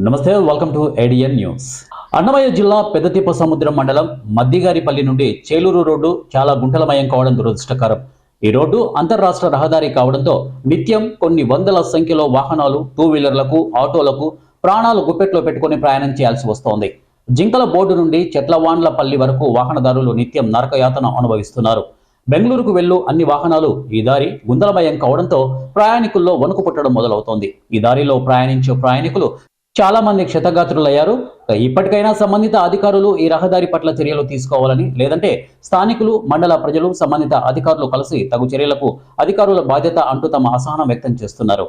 నమస్తే, welcome to ADN news. Annamayya జిల్లా పెద్దతిప్ప సముద్రం మండలం మద్దిగారిపల్లి నుండి చేలూరు రోడ్డు చాలా గుంటలమయం కావడం దురదృష్టకరం. ఈ రోడ్డు అంతర్రాష్ట్ర రహదారి కావడంతో నిత్యం కొన్ని వందల సంఖ్యలో వాహనాలు, టూ వీలర్లకు, ఆటోలకు ప్రాణాలు గుప్పెట్లో పెట్టుకుని ప్రయాణం చేయాల్సి వస్తోంది. జింకల బోర్డు నుండి చెట్లవాండ్లపల్లి వరకు వాహనదారులు నిత్యం నరకయాతన అనుభవిస్తున్నారు. బెంగళూరుకు వెళ్ళు అన్ని వాహనాలు ఈ దారి గుంతలమయం కావడంతో ప్రయాణికుల్లో వణుకు పుట్టడం మొదలవుతోంది. ఈ దారిలో ప్రయాణించే ప్రయాణికులు చాలా మంది క్షతగాత్రులయ్యారు. ఇప్పటికైనా సంబంధిత అధికారులు ఈ రహదారి పట్ల చర్యలు తీసుకోవాలని, లేదంటే స్థానికులు, మండల ప్రజలు సంబంధిత అధికారులు కలిసి తగు చర్యలకు అధికారుల బాధ్యత అంటూ తమ అసహనం వ్యక్తం చేస్తున్నారు.